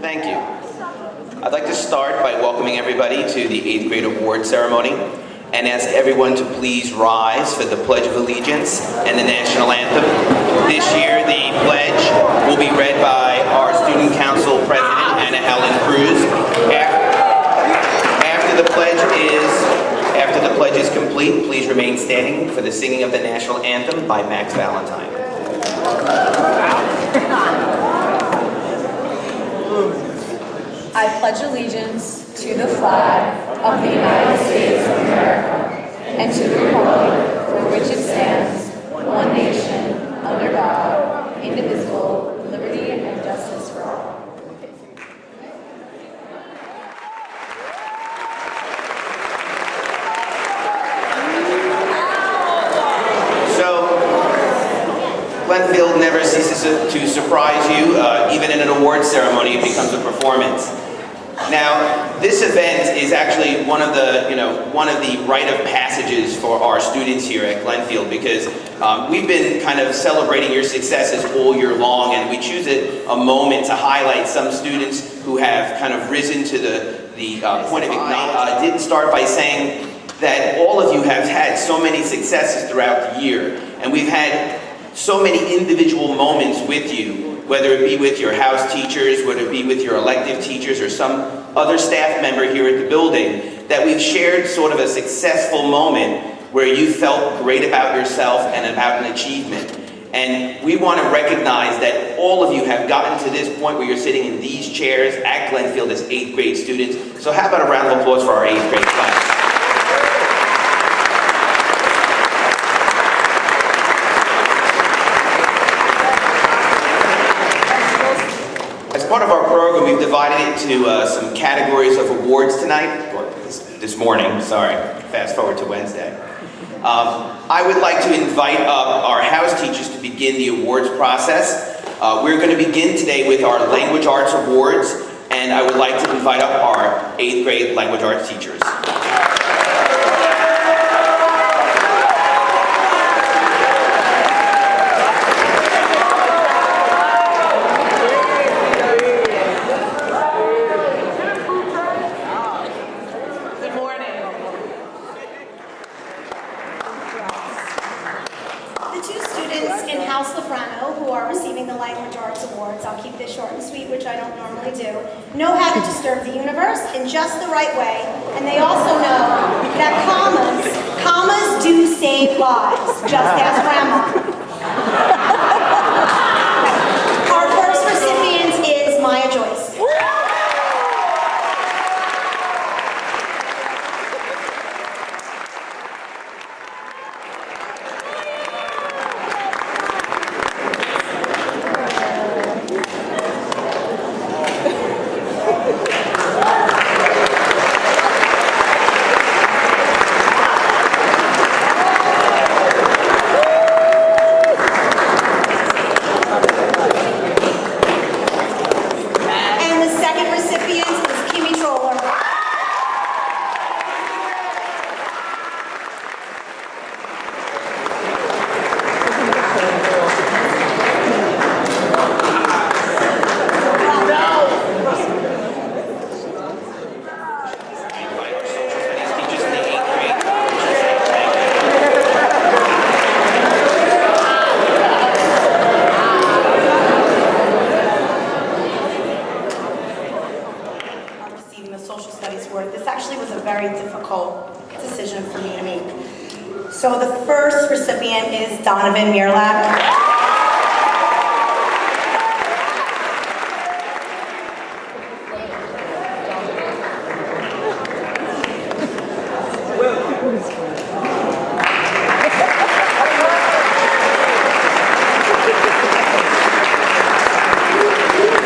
Thank you. I'd like to start by welcoming everybody to the 8th grade award ceremony and ask everyone to please rise for the Pledge of Allegiance and the National Anthem. This year, the pledge will be read by our Student Council President, Anna Helen Cruz. After the pledge is complete, please remain standing for the singing of the National Anthem by Max Valentine. I pledge allegiance to the flag of the United States of America and to the republic for which it stands, one nation, under God, indivisible, with liberty and justice for all. Glenfield never ceases to surprise you. Even in an award ceremony, it becomes a performance. Now, this event is actually one of the rite of passages for our students here at Glenfield, because we've been kind of celebrating your successes all year long, and we choose a moment to highlight some students who have kind of risen to the point of acknowledgement. I did start by saying that all of you have had so many successes throughout the year, and we've had so many individual moments with you, whether it be with your house teachers, whether it be with your elective teachers or some other staff member here at the building, that we've shared sort of a successful moment where you felt great about yourself and about an achievement. And we want to recognize that all of you have gotten to this point where you're sitting in these chairs at Glenfield as 8th grade students. So how about a round of applause for our 8th grade class? Part of our program, we've divided it into some categories of awards tonight, or this morning, sorry, fast forward to Wednesday. I would like to invite up our house teachers to begin the awards process. We're going to begin today with our Language Arts Awards, and I would like to invite up our 8th grade Language Arts teachers. Know how to disturb the universe in just the right way, and they also know that commas do save lives, just as grandma. Our first recipient is Maya Joyce. So the first recipient is Donovan Mirlak.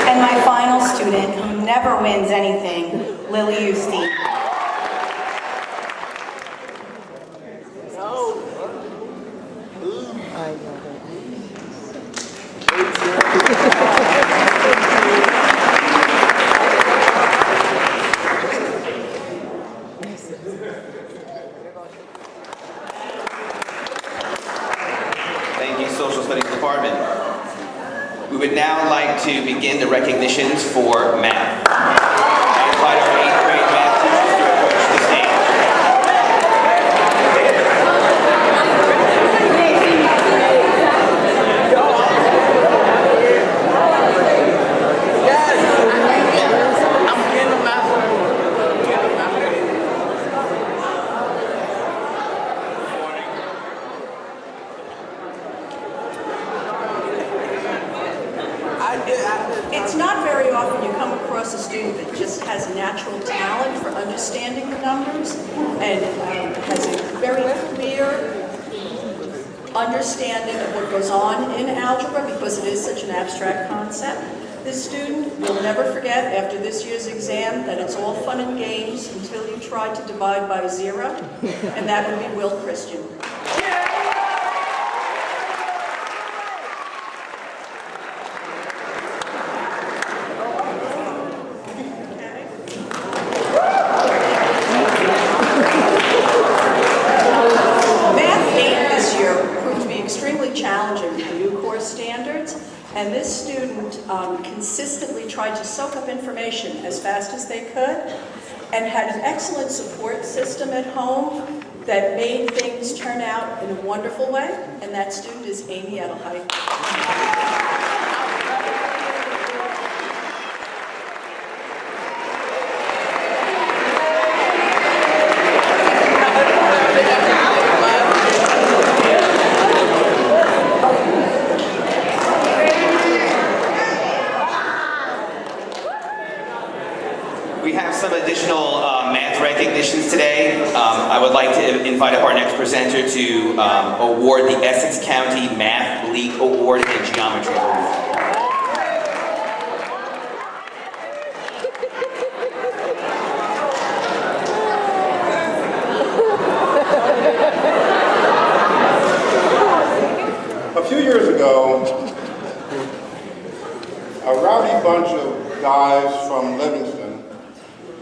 And my final student, who never wins anything, Lily Eustein. We would now like to begin the recognitions for math. I invite our 8th grade math teachers to approach the stage. It's not very often you come across a student that just has natural talent for understanding the numbers and has a very clear understanding of what goes on in algebra because it is such an abstract concept. This student will never forget after this year's exam that it's all fun and games until you try to divide by 0, and that would be Will Christian. And this student consistently tried to soak up information as fast as they could and had an excellent support system at home that made things turn out in a wonderful way. And that student is Amy Edelheit. I would like to invite up our next presenter to award the Essex County Math League Award in Geometry. A few years ago, a rowdy bunch of guys from Livingston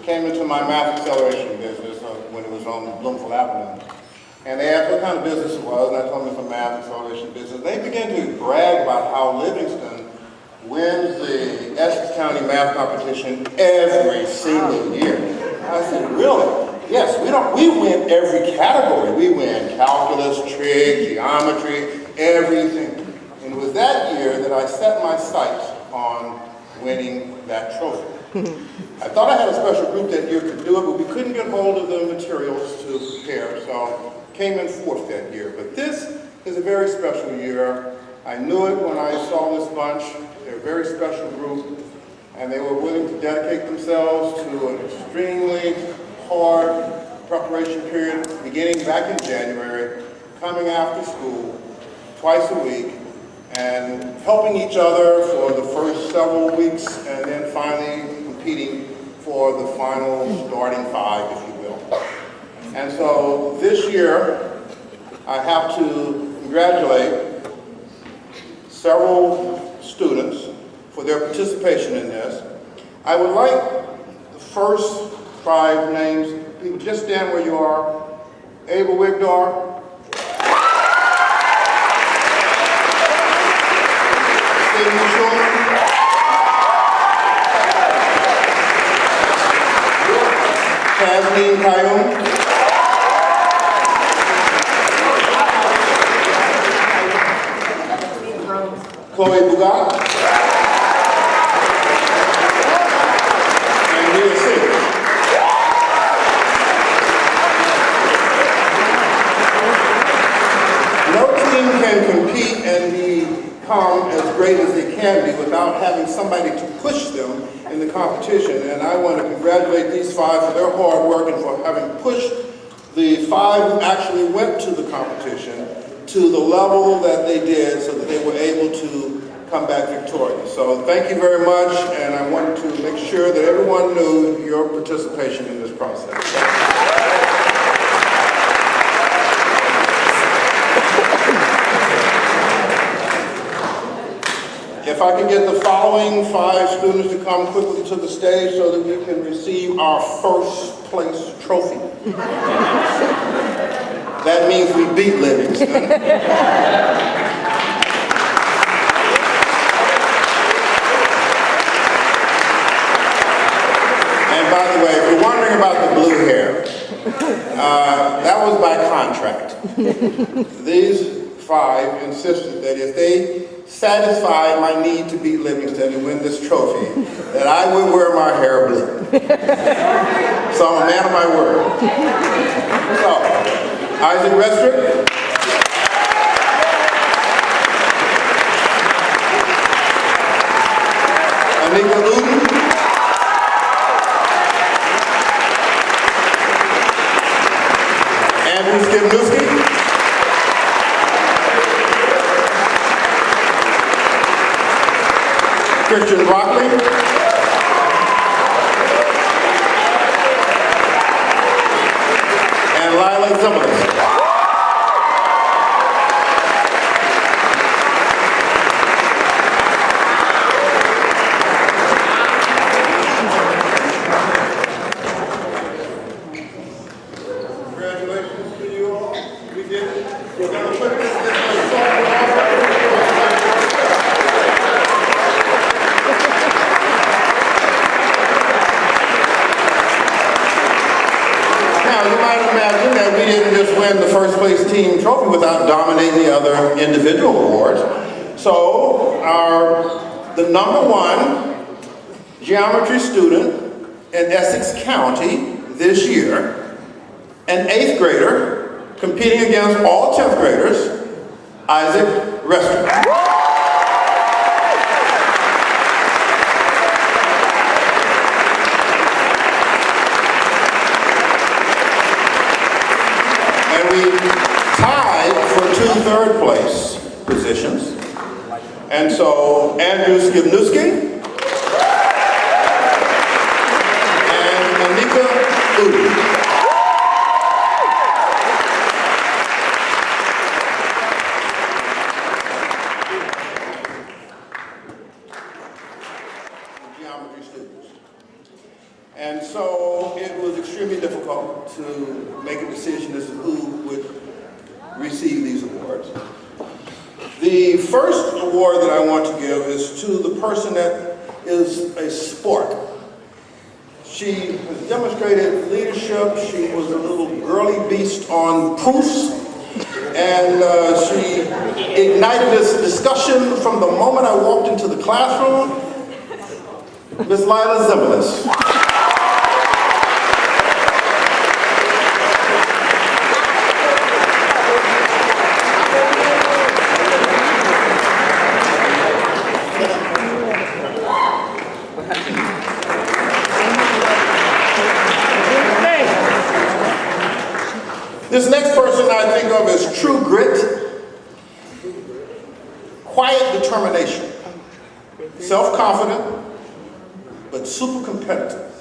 came into my math acceleration business when it was on Bloomfield Avenue. And they asked what kind of business it was, and I told them it's a math acceleration business. They began to brag about how Livingston wins the Essex County math competition every single year. I said, really? Yes, we win every category. We win calculus, trig, geometry, everything. And it was that year that I set my sights on winning that trophy. I thought I had a special group that year to do it, but we couldn't get hold of the materials to prepare, so came in 4th that year. But this is a very special year. I knew it when I saw this bunch. They're a very special group, and they were willing to dedicate themselves to an extremely hard preparation period, beginning back in January, coming after school twice a week, and helping each other for the first several weeks, and then finally competing for the final starting 5, if you will. And so this year, I have to congratulate several students for their participation in this. I would like the first 5 names. People just stand where you are. Abel Wigdar. Kathleen Kayum. Chloe Bugat. And Leah Singh. No team can compete and become as great as they can be without having somebody to push them in the competition, and I want to congratulate these 5 for their hard work and for having pushed the 5 who actually went to the competition to the level that they did so that they were able to come back victorious. So thank you very much, and I wanted to make sure that everyone knew your participation in this process. If I can get the following 5 students to come quickly to the stage so that we can receive our first place trophy. That means we beat Livingston. these 5 insisted that if they satisfied my need to beat Livingston and win this trophy, that I would wear my hair blue. So I'm a man of my word. So, Isaac Restrick, Anika Uden, Andrew Skibnewski, Christian Broccoli, and Lila Zimmerman. Congratulations to you all. We did it. We're going to put this in Now, you might imagine that we didn't just win the first place team trophy without dominating the other individual awards. So, the number 1 geometry student in Essex County this year, an 8th grader competing against all 10th graders, Isaac Restrick. We tied for 2 third-place positions. And so Andrew Skibnewski and Anika Uden. Geometry students. And so it was extremely difficult to make a decision as to who would receive these awards. The first award that I want to give is to the person that is a sport. She has demonstrated leadership. She was a little girly beast on proofs. And she ignited this discussion from the moment I walked into the classroom. Ms. Lila Zimmerman. This next person I think of as true grit, quiet determination, self-confident, but super competitive,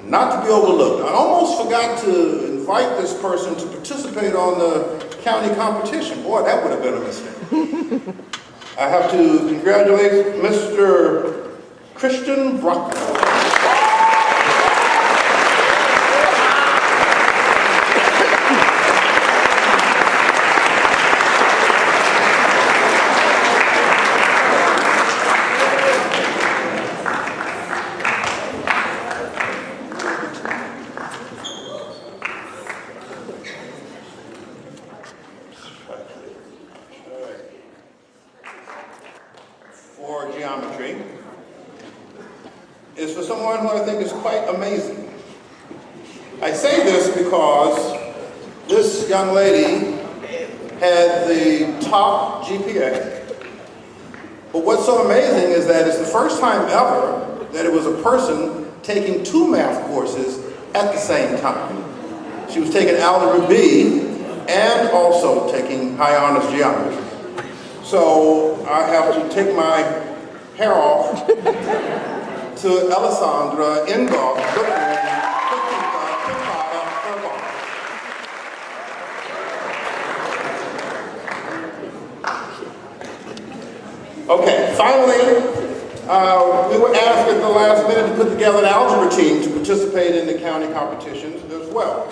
not to be overlooked. I almost forgot to invite this person to participate on the county competition. Boy, that would have been a mistake. I have to congratulate Mr. Christian Broccoli. For geometry is for someone who I think is quite amazing. I say this because this young lady had the top GPA, but what's so amazing is that it's the first time ever that it was a person taking 2 math courses at the same time. She was taking Algebra B and also taking High Honors Geometry. So I have to take my hair off to Alessandra Ingoff. Okay, finally, we were asked at the last minute to put together an algebra team to participate in the county competitions as well.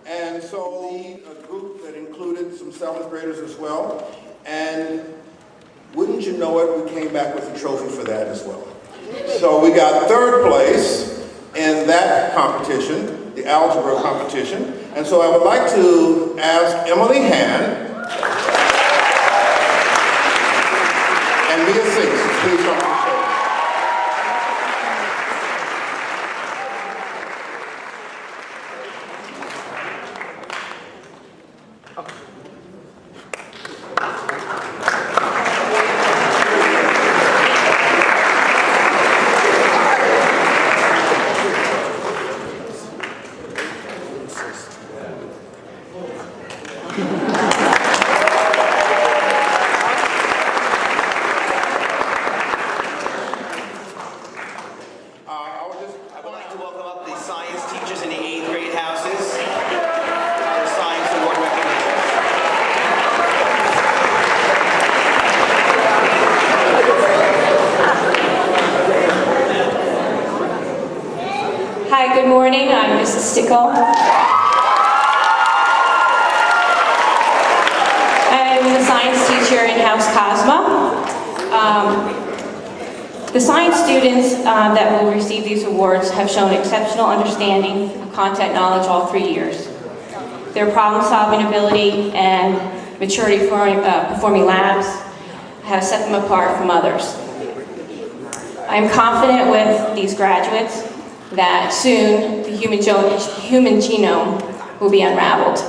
And so a group that included some 7th graders as well. And wouldn't you know it, we came back with a trophy for that as well. So we got 3rd place in that competition, the algebra competition. And so I would like to ask Emily Hand and Mia Six, please come to the stage. I would like to welcome up the science teachers in the 8th grade houses for Science Award recognition. Hi, good morning. I'm Mrs. Stickle. I'm the science teacher in House Cosma. The science students that will receive these awards have shown exceptional understanding of content knowledge all 3 years. Their problem-solving ability and maturity for performing labs have set them apart from others. I'm confident with these graduates that soon the human genome will be unraveled.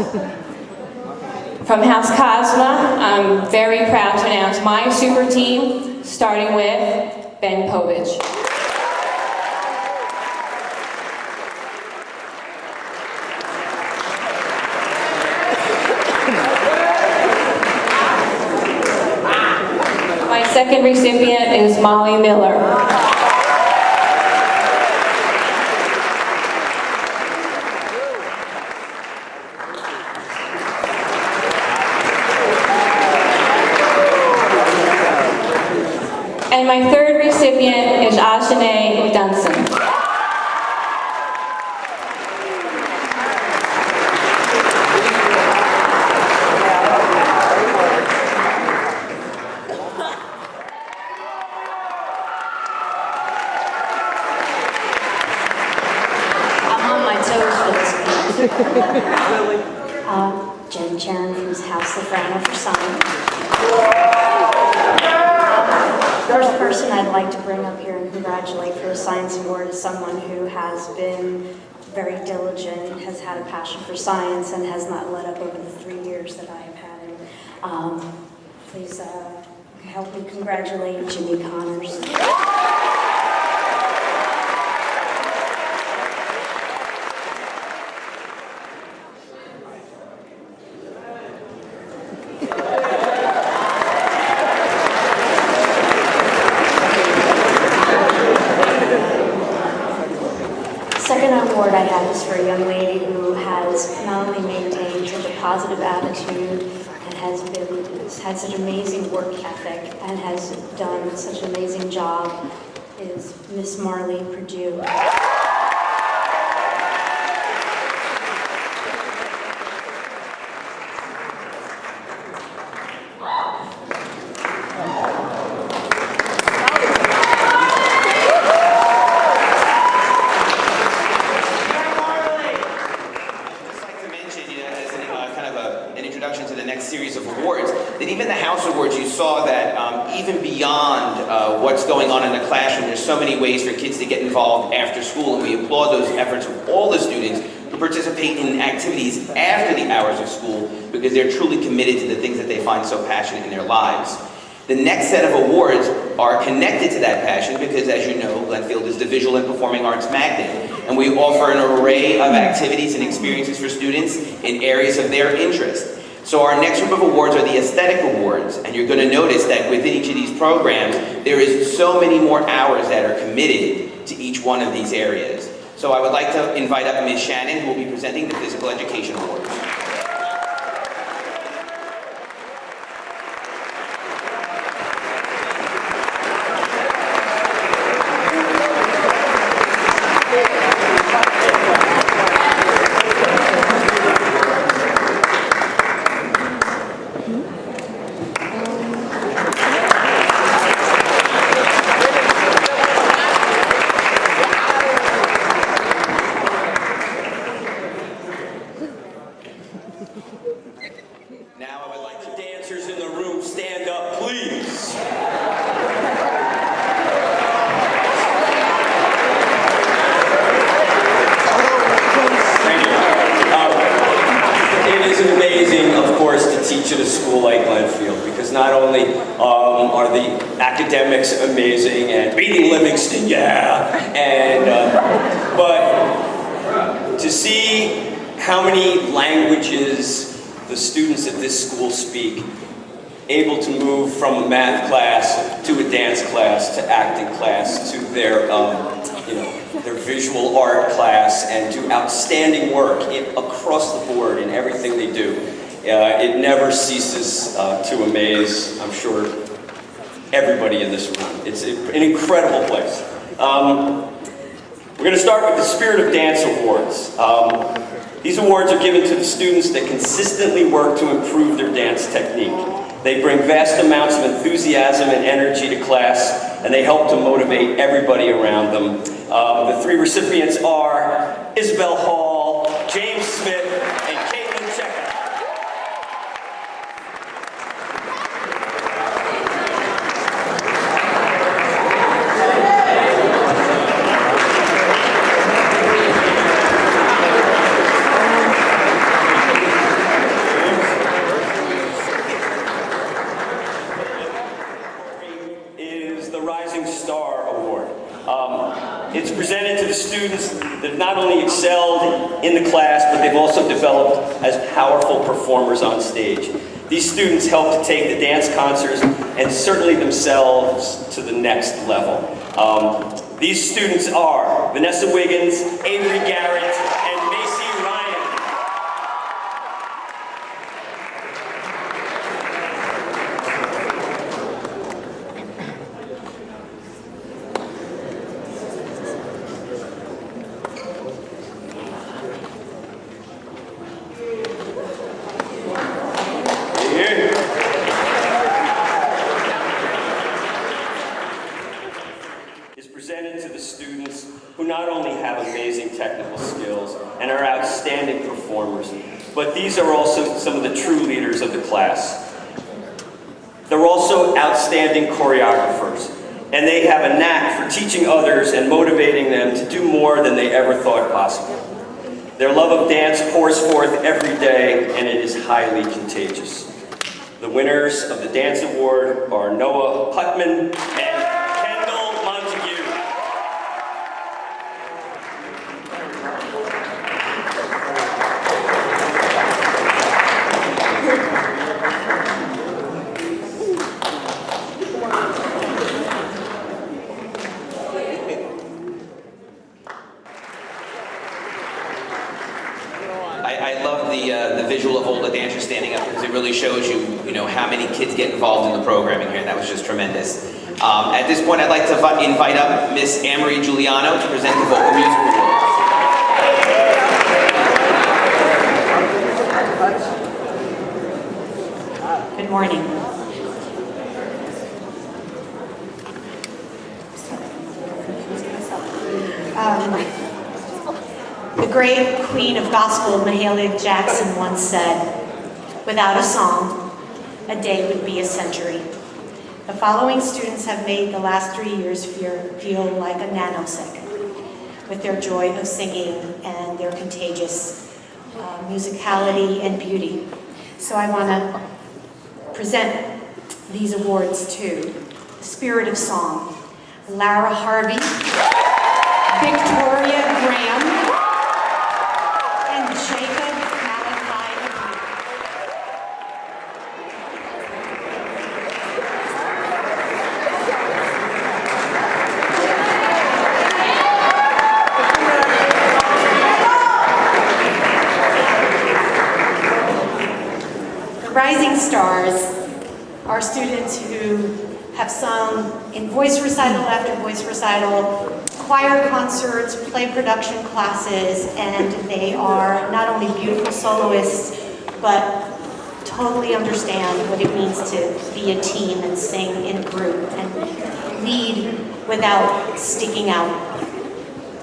From House Cosma, I'm very proud to announce my super team, starting with Ben Povich. My second recipient is Molly Miller. And my third recipient is Ajane Dunson. I'm on my toes for this piece. Jen Charon from House Lafrano for Science. First person I'd like to bring up here and congratulate for the Science Award is someone who has been very diligent, has had a passion for science, and has not let up over the 3 years that I have had him. Please help me congratulate Jimmy Connors. Second award I have is for a young lady who has not only maintained such a positive attitude and has had such amazing work ethic and has done such an amazing job is Miss Marlene Purdue. To the next series of awards, that even the House Awards, you saw that even beyond what's going on in the classroom, there's so many ways for kids to get involved after school, and we applaud those efforts of all the students who participate in activities after the hours of school because they're truly committed to the things that they find so passionate in their lives. The next set of awards are connected to that passion because, as you know, Glenfield is the Visual and Performing Arts magnet, and we offer an array of activities and experiences for students in areas of their interest. So our next group of awards are the Aesthetic Awards, and you're going to notice that within each of these programs, there is so many more hours that are committed to each one of these areas. So I would like to invite up Ms. Shannon, who will be presenting the Physical Education Awards. are the academics amazing and beating Livingston, yeah. And but to see how many languages the students at this school speak, able to move from a math class to a dance class to acting class to their their visual art class and do outstanding work across the board in everything they do. It never ceases to amaze, I'm sure, everybody in this room. It's an incredible place. We're going to start with the Spirit of Dance Awards. These awards are given to the students that consistently work to improve their dance technique. They bring vast amounts of enthusiasm and energy to class, and they help to motivate everybody around them. The three recipients are Isabel Hall, James Smith, and Caitlin Checa. It's presented to the students that have not only excelled in the class, but they've also developed as powerful performers on stage. These students help to take the dance concerts and certainly themselves to the next level. These students are Vanessa Wiggins, Avery Garrett, and Macy Ryan. Presented to the students who not only have amazing technical skills and are outstanding performers, but these are also some of the true leaders of the class. They're also outstanding choreographers, and they have a knack for teaching others and motivating them to do more than they ever thought possible. Their love of dance pours forth every day, and it is highly contagious. The winners of the Dance Award are Noah Putman and I love the visual of all the dancers standing up because it really shows you, how many kids get involved in the programming here. That was just tremendous. At this point, I'd like to invite up Miss Anne-Marie Giuliano to present the Vocal Music Awards. Good morning. The great queen of gospel, Mahalia Jackson, once said, "Without a song, a day would be a century." The following students have made the last 3 years feel like a nanosecond with their joy of singing and their contagious musicality and beauty. So I want to present these awards to Spirit of Song, Lara Harvey, Victoria Graham, and Jacob Malachi. The Rising Stars are students who have sung in voice recital after voice recital, choir concerts, play production classes, and they are not only beautiful soloists, but totally understand what it means to be a team and sing in a group and lead without sticking out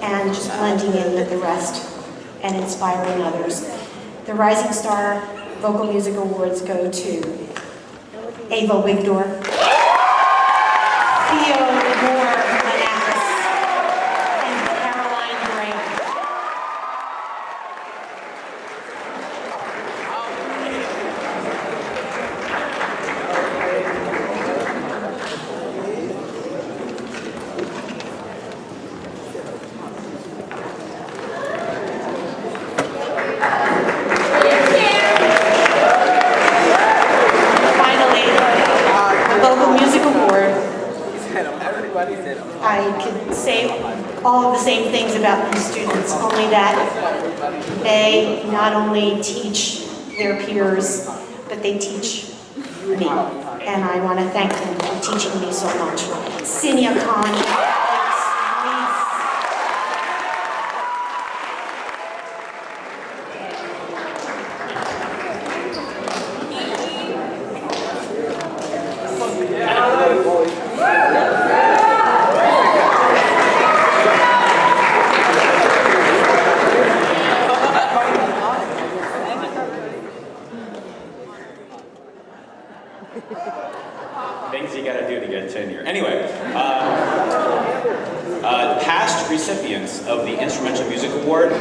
and just blending in with the rest and inspiring others. The Rising Star Vocal Music Awards go to Ava Wigdorf, Theo Moore Manakis, and Caroline Graham. award, I could say all of the same things about these students, only that they not only teach their peers, but they teach me. And I want to thank them for teaching me so much. Sinia Khan. Things you gotta do to get tenure. Anyway, past recipients of the Instrumental Music Award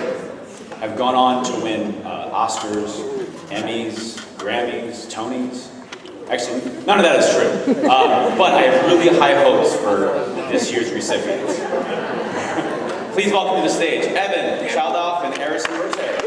have gone on to win Oscars, Emmys, Grammys, Tonys. Actually, none of that is true. But I have really high hopes for this year's recipients. Please welcome to the stage Evan Chaldoff and Harrison Rote.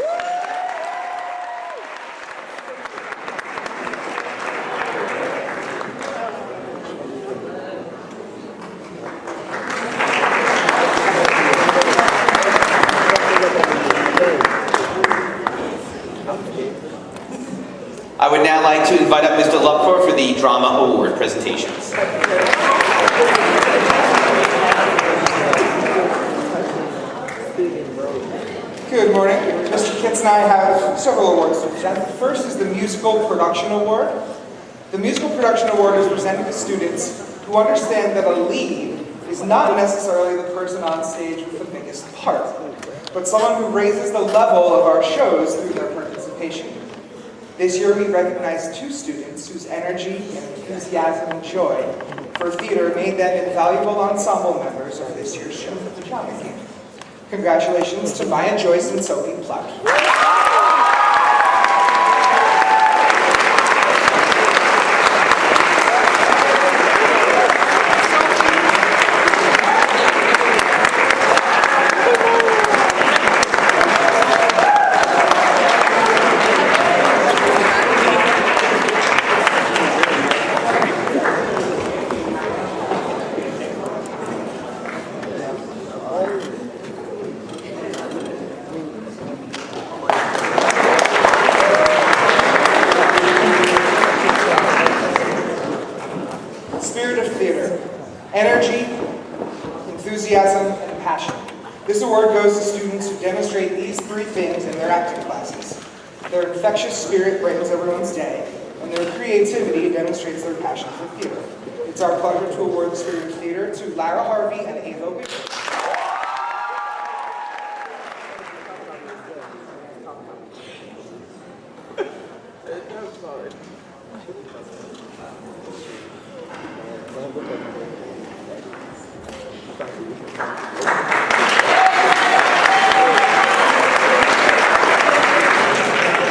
I would now like to invite up Mr. Lupfer for the Drama Award presentations. Good morning. Mr. Kitts and I have several awards to present. The first is the Musical Production Award. The Musical Production Award is presented to students who understand that a lead is not necessarily the person on stage with the biggest part, but someone who raises the level of our shows through their participation. This year we recognized 2 students whose energy and enthusiasm and joy for theater made them invaluable ensemble members of this year's show, The Pajama King. Congratulations to Maya Joyce and Sophie Pluck. Energy, enthusiasm, and passion. This award goes to students who demonstrate these 3 things in their acting classes. Their infectious spirit brightens everyone's day, and their creativity demonstrates their passion for theater. It's our pleasure to award the Spirit of Theater to Lara Harvey and Ava Wicker.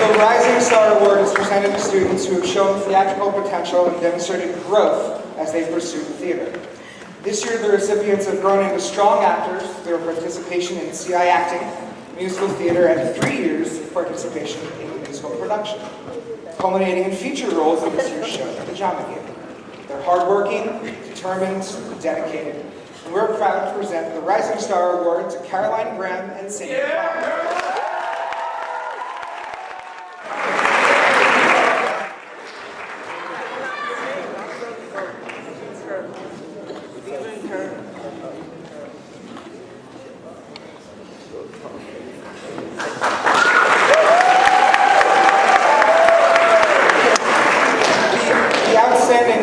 The Rising Star Award is presented to students who have shown theatrical potential and demonstrated growth as they pursue theater. This year, the recipients have grown into strong actors through their participation in CI acting, musical theater, and 3 years of participation in musical production, culminating in feature roles in this year's show, The Pajama King. They're hardworking, determined, and dedicated, and we're proud to present the Rising Star Award to Caroline Graham and Cindy Clown.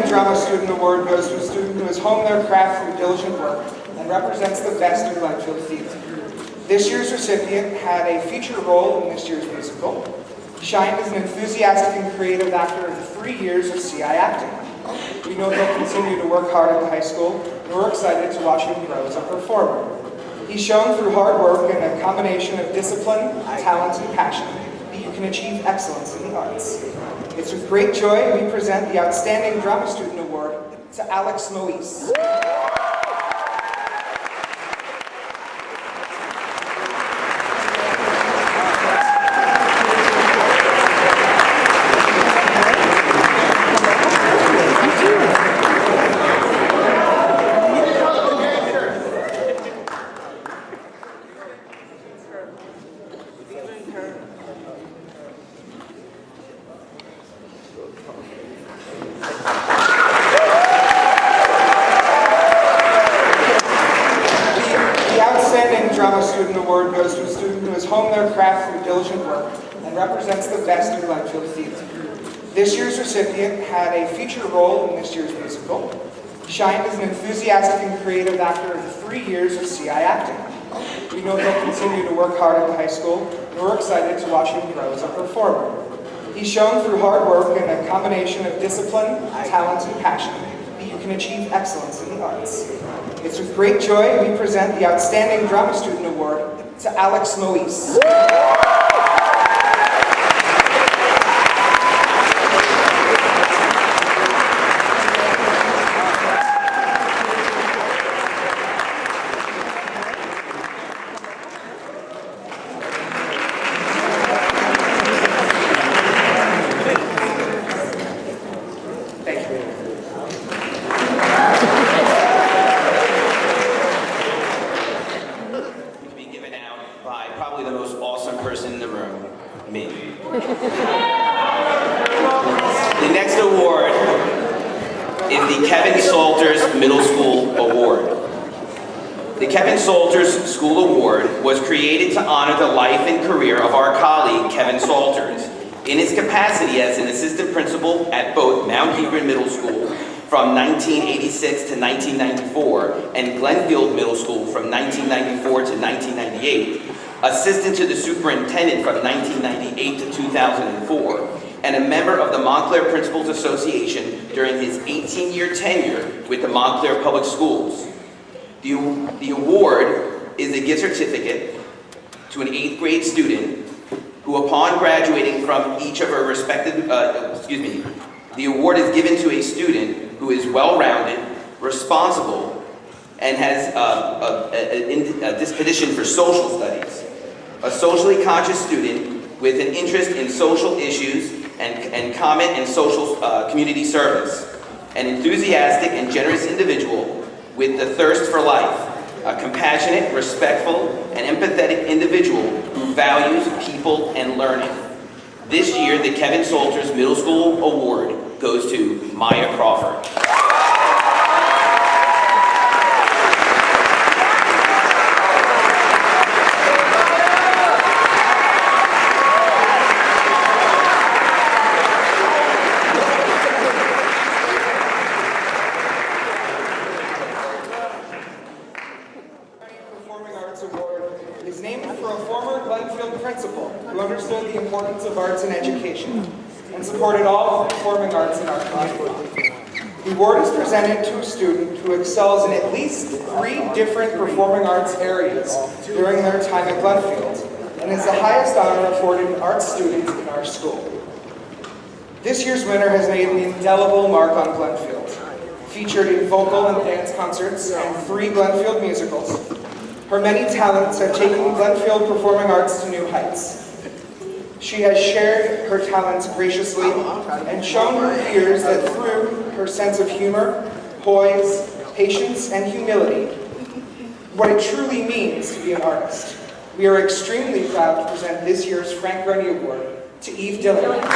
Drama Student Award goes to a student who has honed their craft through diligent work and represents the best in Glenfield theater. This year's recipient had a feature role in this year's musical. He shined as an enthusiastic and creative actor in 3 years of CI acting. We know he'll continue to work hard in high school, and we're excited to watch him grow as a performer. He's shown through hard work and a combination of discipline, talent, and passion that you can achieve excellence in the arts. It's with great joy we present the Outstanding Drama Student Award to Alex Moise. Drama Student Award goes to a student who has honed their craft through diligent work and represents the best in Glenfield Theater. This year's recipient had a feature role in this year's musical. He shined as an enthusiastic and creative actor in 3 years of CI acting. We know he'll continue to work hard at the high school, and we're excited to watch him grow as a performer. He's shown through hard work and a combination of discipline, talent, and passion that you can achieve excellence in the arts. It's with great joy we present the Outstanding Drama Student Award to Alex Moise. Probably the most awesome person in the room, me. The next award is the Kevin Salters Middle School Award. The Kevin Salters School Award was created to honor the life and career of our colleague, Kevin Salters, in his capacity as an assistant principal at both Mount Hebron Middle School from 1986 to 1994 and Glenfield Middle School from 1994 to 1998. Assistant to the superintendent from 1998 to 2004, and a member of the Montclair Principals Association during his 18-year tenure with the Montclair Public Schools. The award is a gift certificate to an 8th grade student who, upon graduating from each of her respective, the award is given to a student who is well-rounded, responsible, and has a disposition for social studies. A socially conscious student with an interest in social issues and comment and social community service. An enthusiastic and generous individual with the thirst for life. A compassionate, respectful, and empathetic individual who values people and learning. This year, the Kevin Salters Middle School Award goes to Maya Crawford. Is named for a former Glenfield principal who understood the importance of arts in education and supported all of the performing arts in our community. The award is presented to a student who excels in at least 3 different performing arts areas during their time at Glenfield and is the highest honor afforded an arts student in our school. This year's winner has made an indelible mark on Glenfield, featured in vocal and dance concerts and 3 Glenfield musicals. Her many talents have taken Glenfield performing arts to new heights. She has shared her talents graciously and shown her peers that through her sense of humor, poise, patience, and humility, what it truly means to be an artist. We are extremely proud to present this year's Frank Rennie Award to Eve Dillon.